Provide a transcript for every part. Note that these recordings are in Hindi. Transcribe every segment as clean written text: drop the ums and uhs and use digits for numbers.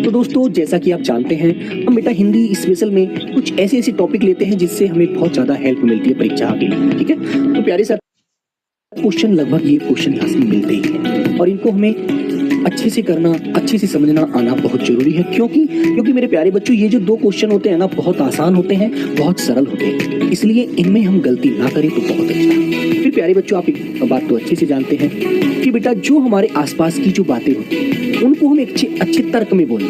तो दोस्तों जैसा कि आप जानते हैं हम बेटा हिंदी स्पेशल में कुछ ऐसे ऐसे टॉपिक लेते हैं जिससे हमें बहुत ज़्यादा हेल्प मिलती है परीक्षा के लिए, ठीक है। तो प्यारे साथ क्वेश्चन लगभग ये क्वेश्चन यहाँ से मिलते ही हैं और इनको हमें अच्छे से करना, अच्छे से समझना आना बहुत जरूरी है। क्योंकि मेरे प्यारे बच्चों ये जो दो क्वेश्चन होते हैं ना बहुत आसान होते हैं, बहुत सरल होते हैं, इसलिए इनमें हम गलती ना करें तो बहुत अच्छा है। फिर प्यारे बच्चों आप एक बात तो अच्छे से जानते हैं कि बेटा जो हमारे आसपास की जो बातें होती हैं उनको हम एक अच्छे तर्क में बोलना,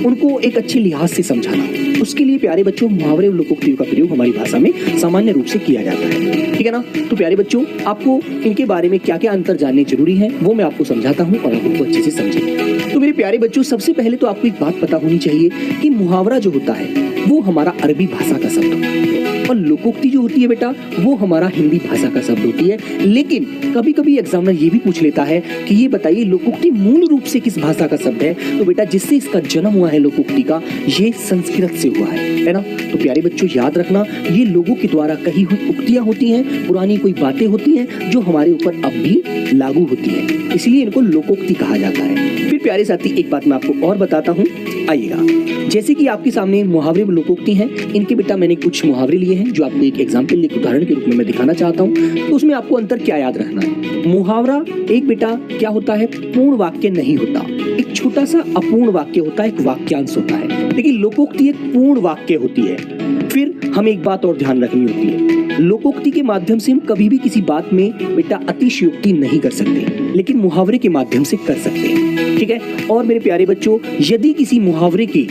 उनको एक अच्छे लिहाज से समझाना, उसके लिए प्यारे बच्चों मुहावरे और लोकोक्तियों का प्रयोग हमारी भाषा में सामान्य रूप से किया जाता है, ठीक है ना। तो प्यारे बच्चों आपको इनके बारे में क्या क्या अंतर जानने जरूरी है वो मैं आपको समझाता हूँ और आप उनको अच्छे से समझेंगे। तो मेरे प्यारे बच्चों सबसे पहले तो आपको एक बात पता होनी चाहिए कि मुहावरा जो होता है वो हमारा अरबी भाषा का शब्द होता है और लोकोक्ति जो होती है बेटा वो हमारा हिंदी भाषा का शब्द होती है। लेकिन कभी कभी एग्जामिनर ये भी पूछ लेता है कि ये बताइए लोकोक्ति मूल रूप से किस भाषा का शब्द है। तो बेटा जिससे इसका जन्म हुआ है लोकोक्ति का, ये संस्कृत से हुआ है ना। तो प्यारे बच्चों याद रखना ये लोगों के द्वारा कही हुई उक्तियां होती हैं, पुरानी कोई बातें होती हैं जो हमारे ऊपर अब भी लागू होती है, इसलिए इनको लोकोक्ति कहा जाता है। फिर प्यारे साथी एक बात मैं आपको और बताता हूँ, आइएगा। जैसे कि आपके सामने मुहावरे लोकोक्ति हैं, इनके बेटा मैंने कुछ मुहावरे लिए हैं जो आपको एक एग्जाम्पल, एक उदाहरण के रूप में मैं दिखाना चाहता हूँ। तो उसमें आपको अंतर क्या याद रखना है। मुहावरा एक बेटा क्या होता है, पूर्ण वाक्य नहीं होता, एक छोटा सा अपूर्ण वाक्य होता है, एक वाक्यांश होता है। लेकिन लोकोक्ति एक पूर्ण वाक्य होती है। फिर हमें एक बात और ध्यान रखनी होती है, लोकोक्ति के माध्यम से हम कभी भी किसी बात में बेटा अतिशयोक्ति नहीं कर सकते, लेकिन मुहावरे के माध्यम से कर सकते हैं, ठीक है। और मेरे प्यारे बच्चों यदि किसी मुहावरे के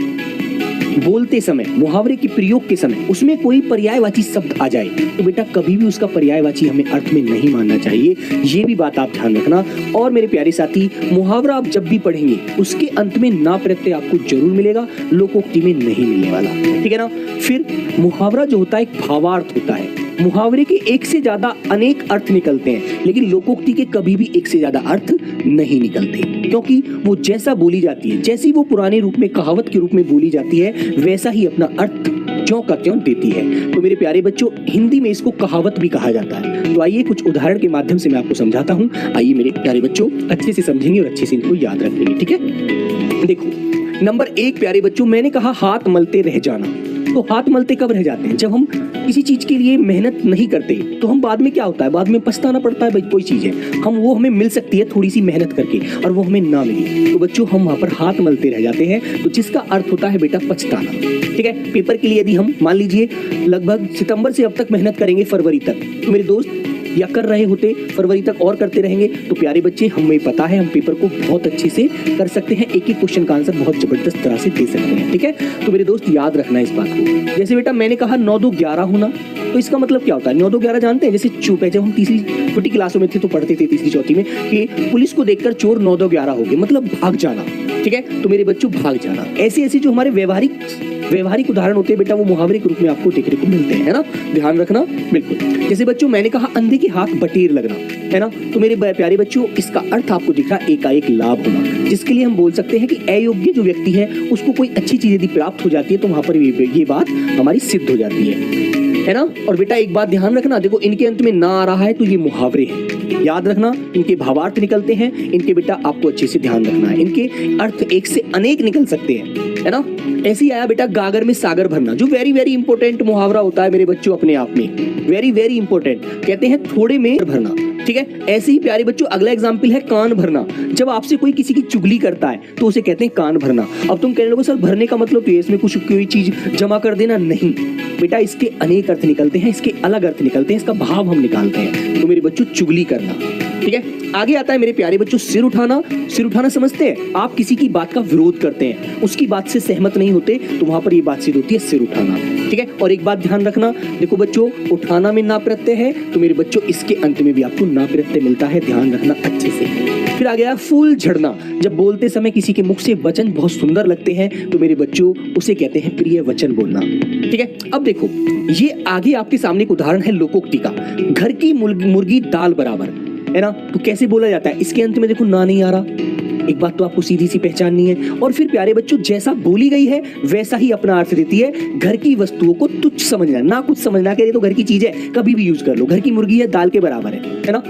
बोलते समय, मुहावरे के प्रयोग के समय उसमें कोई पर्यायवाची शब्द आ जाए तो बेटा कभी भी उसका पर्यायवाची हमें अर्थ में नहीं मानना चाहिए, ये भी बात आप ध्यान रखना। और मेरे प्यारे साथी मुहावरा आप जब भी पढ़ेंगे उसके अंत में ना प्रत्यय आपको जरूर मिलेगा, लोकोक्ति में नहीं मिलने वाला, ठीक है ना। फिर मुहावरा जो होता है एक भावार्थ होता है, मुहावरे के एक से ज्यादा अनेक अर्थ निकलते हैं, लेकिन लोकोक्ति के कभी भी एक से ज्यादा अर्थ नहीं निकलते, क्योंकि वो जैसा बोली जाती है, जैसी वो पुराने रूप में कहावत के रूप में बोली जाती है वैसा ही अपना अर्थ ज्यों का त्यों देती है। तो मेरे प्यारे बच्चों हिंदी में इसको कहावत भी कहा जाता है। तो आइए कुछ उदाहरण के माध्यम से मैं आपको समझाता हूँ। आइए मेरे प्यारे बच्चों अच्छे से समझेंगे और अच्छे से इनको याद रखेंगे, ठीक है। देखो नंबर 1 प्यारे बच्चों, मैंने कहा हाथ मलते रह जाना। तो हाथ मलते कब रह जाते हैं, जब हम किसी चीज के लिए मेहनत नहीं करते तो हम बाद में क्या होता है, बाद में पछताना पड़ता है। भाई कोई चीज है वो हमें मिल सकती है थोड़ी सी मेहनत करके और वो हमें ना मिली, तो बच्चों हम वहां पर हाथ मलते रह जाते हैं, तो जिसका अर्थ होता है बेटा पछताना, ठीक है। पेपर के लिए यदि हम मान लीजिए लगभग सितंबर से अब तक मेहनत करेंगे फरवरी तक, तो मेरे दोस्त या कर रहे होते फरवरी तक और करते रहेंगे, तो प्यारे बच्चे हमें पता है हम पेपर को बहुत अच्छे से कर सकते हैं, एक एक क्वेश्चन का आंसर बहुत जबरदस्त तरह से दे सकते हैं, ठीक है। तो मेरे दोस्त याद रखना इस बात को। जैसे बेटा मैंने कहा 9 2 11 होना, तो इसका मतलब क्या होता है, 9 2 11 जानते हैं। जैसे चुप है, जब हम तीसरी छोटी क्लासों में थे तो पढ़ते थे तीसरी चौथी में कि पुलिस को देखकर चोर 9 2 11 हो गए, मतलब भाग जाना, ठीक है। तो मेरे बच्चों भाग जाना, ऐसे ऐसे जो हमारे व्यवहारिक उदाहरण होते हैं बेटा वो मुहावरे के रूप में आपको देखने को मिलते हैं, है ना, ध्यान रखना बिल्कुल। जैसे बच्चों मैंने कहा अंधे के हाथ बटेर लगना, है ना, तो मेरे प्यारे बच्चों इसका अर्थ आपको दिख रहा एकाएक लाभ होना, जिसके लिए हम बोल सकते हैं कि अयोग्य जो व्यक्ति है उसको कोई अच्छी चीज यदि प्राप्त हो जाती है तो वहां पर ये बात हमारी सिद्ध हो जाती है ना। और बेटा एक बात ध्यान रखना, देखो इनके अंत में ना आ रहा है तो ये मुहावरे हैं, याद रखना इनके भावार्थ निकलते हैं, इनके बेटा आपको अच्छे से ध्यान रखना है, इनके अर्थ एक से अनेक निकल सकते हैं, है ना। ऐसे ही आया बेटा गागर में सागर भरना, जो वेरी वेरी इंपॉर्टेंट मुहावरा होता है मेरे बच्चों, अपने आप में वेरी वेरी इंपॉर्टेंट, कहते हैं थोड़े में भरना, ठीक है। ऐसे ही प्यारे बच्चों अगला एग्जाम्पल है कान भरना, जब आपसे कोई किसी की चुगली करता है तो उसे कहते हैं कान भरना। अब तुम कहने लगो सर भरने का मतलब तो इसमें कुछ कोई चीज जमा कर देना, नहीं बेटा इसके अनेक अर्थ निकलते हैं, इसके अलग अर्थ निकलते हैं, इसका भाव हम निकालते हैं। तो मेरे बच्चों चुगली करना, ठीक है। आगे आता है मेरे प्यारे बच्चों सिर उठाना। सिर उठाना समझते हैं, आप किसी की बात का विरोध करते हैं, उसकी बात से सहमत नहीं होते तो वहां पर ये बात सिद्ध होती है सिर उठाना, ठीक है। और एक बात ध्यान रखना, देखो बच्चों उठाना में ना प्रत्यय है तो मेरे बच्चों इसके अंत में भी आपको ना प्रत्यय मिलता है, ध्यान रखना अच्छे से। फिर आ गया फूल झड़ना, जब बोलते समय किसी के मुख से वचन बहुत सुंदर लगते हैं तो मेरे बच्चों उसे कहते हैं प्रिय वचन बोलना, ठीक है। अब देखो ये आगे आपके सामने एक उदाहरण है लोकोक्ति का, घर की मुर्गी दाल बराबर, है ना, तो कैसे बोला जाता है, इसके अंत में देखो ना नहीं आ रहा, एक बात तो आपको सीधी सी पहचाननी है। और फिर प्यारे बच्चों, जैसा बोली गई है वैसा ही अपना अर्थ देती है। घर की वस्तुओं को तुच्छ समझना, ना कुछ समझना, कह रही तो घर की चीज है, कभी भी यूज कर लो। घर की मुर्गी है दाल के बराबर है ना।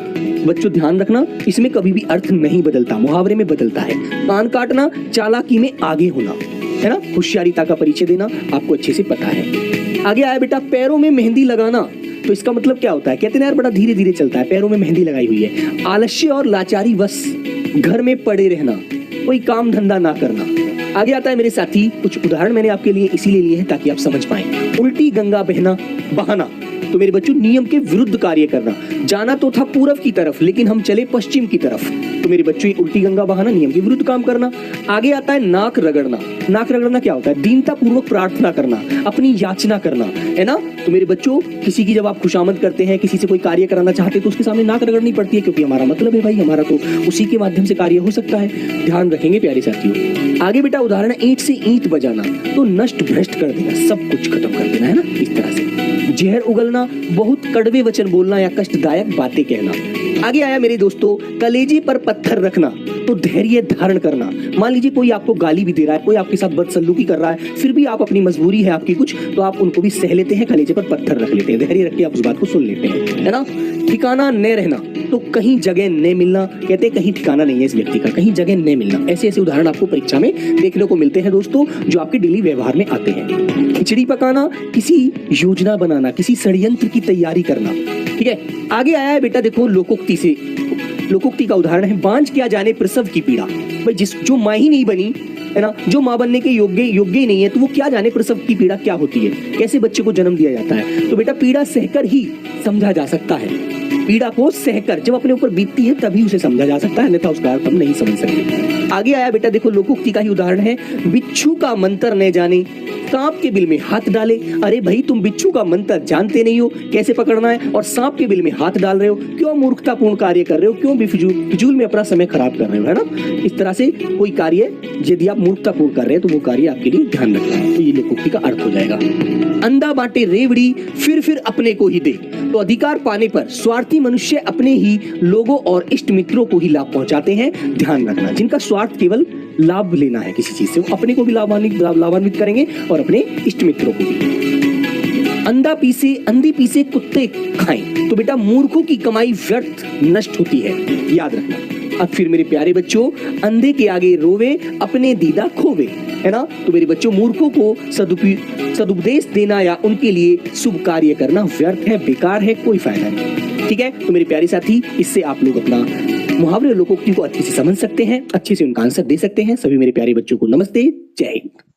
बच्चों ध्यान रखना, इसमें कभी भी अर्थ नहीं बदलता, मुहावरे में बदलता है। कान काटना, चालाकी में आगे होना, है ना। होशियारीता का परिचय देना आपको अच्छे से पता है। आगे आया बेटा, पैरों में मेहंदी लगाना। तो इसका मतलब क्या होता है? कहते हैं यार बड़ा धीरे धीरे चलता है, पैरों में मेहंदी लगाई हुई है। आलस्य और लाचारी वश घर में पड़े रहना, कोई काम धंधा ना करना। आगे आता है मेरे साथी, कुछ उदाहरण मैंने आपके लिए इसीलिए लिए हैं ताकि आप समझ पाएं। उल्टी गंगा बहाना, तो मेरे बच्चों नियम के विरुद्ध कार्य करना। जाना तो था पूर्व की तरफ लेकिन हम चले पश्चिम की तरफ, तो मेरे बच्चों ये उल्टी गंगा बहाना, नियम के विरुद्ध काम करना। आगे आता है नाक रगड़ना। नाक रगड़ना क्या होता है? दीनता पूर्वक प्रार्थना करना, अपनी याचना करना, है ना। तो मेरे बच्चों, किसी की जब आप खुशामद करते हैं, किसी से कोई कार्य कराना चाहते हैं तो उसके सामने नाक रगड़नी पड़ती है, क्योंकि हमारा मतलब है भाई, हमारा तो उसी के माध्यम से कार्य हो सकता है। ध्यान रखेंगे प्यारे साथियों। आगे बेटा उदाहरण है ईंट से ईंट बजाना, तो नष्ट भ्रष्ट कर देना, सब कुछ खत्म कर देना, है ना, इस तरह से। जहर उगलना, बहुत कड़वे वचन बोलना या कष्टदायक बातें कहना। आगे आया मेरे दोस्तों, कलेजे पर पत्थर रखना, तो धैर्य धारण करना। मान लीजिए कोई आपको गाली भी दे रहा है, कोई आपके साथ बदसलूकी कर रहा है, फिर भी आप अपनी मजबूरी है आपकी कुछ, तो आप उनको भी सह लेते हैं, कलेजे पर पत्थर रख लेते हैं, धैर्य रख के आप उस बात को सुन लेते हैं, है ना। ठिकाना न रहना, तो कहीं जगह न मिलना, कहते हैं कहीं ठिकाना नहीं है इस व्यक्ति का, कहीं जगह न मिलना। ऐसे ऐसे उदाहरण आपको परीक्षा में देखने को मिलते हैं दोस्तों, जो आपके डेली व्यवहार में आते हैं। खिचड़ी पकाना, किसी योजना बनाना, किसी षड्यंत्र की तैयारी करना, ठीक है। आगे आया है बेटा देखो लोकोक्ति से, लोकोक्ति का उदाहरण है बांझ क्या जाने प्रसव की पीड़ा। भाई जो माँ ही नहीं बनी, है ना, जो माँ बनने के योग्य ही नहीं है, तो वो क्या जाने प्रसव की पीड़ा क्या होती है, कैसे बच्चे को जन्म दिया जाता है। तो बेटा पीड़ा सहकर ही समझा जा सकता है, पीड़ा को सहकर जब अपने ऊपर बीतती है तभी उसे समझा जा सकता है, अन्यथा उसका अर्थ हम नहीं समझ सकते। आगे आया बेटा देखो लोकोक्ति का ही उदाहरण है, बिच्छू का मंत्र न जाने सांप के बिल में हाथ डाले। अरे भाई तुम बिच्छू का मंत्र जानते नहीं हो कैसे पकड़ना है, और सांप के बिल में हाथ डाल रहे हो, क्यों मूर्खतापूर्ण कार्य कर रहे हो, क्यों फिजूल में अपना समय खराब कर रहे हो, है ना। इस तरह से कोई कार्य यदि आप मूर्खतापूर्ण कर रहे हैं तो वो कार्य आपके लिए ध्यान रखना है, तो ये लोकोक्ति का अर्थ हो जाएगा। अंधा बांटे रेवड़ी फिर अपने को ही दे, तो अधिकार पाने पर स्वार्थी मनुष्य अपने ही लोगों और इष्ट मित्रों को ही लाभ पहुंचाते हैं। ध्यान रखना, जिनका स्वार्थ केवल लाभ लेना है किसी चीज से, वो अपने को भी लाभान्वित करेंगे और अपने इष्ट मित्रों को भी। अंधी पीसे कुत्ते खाएं, तो बेटा मूर्खों की कमाई व्यर्थ नष्ट होती है, याद रखना। अब फिर मेरे प्यारे बच्चों, अंधे के आगे रोवे अपने दीदा खोवे, है ना। तो मेरे बच्चों मूर्खों को सदुपदेश देना या उनके लिए शुभ कार्य करना व्यर्थ है, बेकार है, कोई फायदा नहीं, ठीक है। तो मेरे प्यारे साथी, इससे आप लोग अपना मुहावरे लोकोक्ति को अच्छे से समझ सकते हैं, अच्छे से उनका आंसर दे सकते हैं। सभी मेरे प्यारे बच्चों को नमस्ते, जय हिंद।